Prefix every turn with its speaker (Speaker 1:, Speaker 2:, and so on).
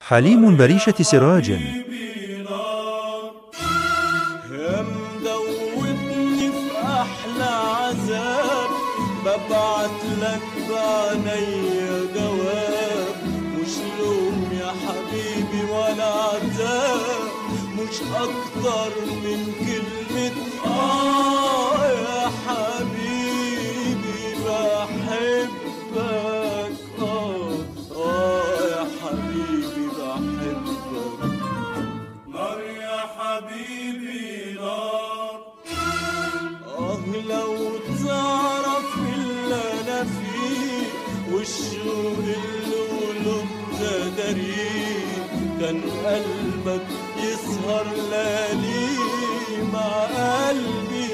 Speaker 1: حليم بريشة سراج.
Speaker 2: يا مدوبني في أحلى عذاب، ببعت لك بعينيا جواب، مش لوم يا حبيبي ولا عتاب، مش أكتر من كلمة يا حبيبي بحبك. يا حبيبي بحبك. نار يا حبيبي نار. لو تعرف اللي أنا فيه والشوق اللي قلوبنا داريه، كان قلبك يسهر ليالي مع قلبي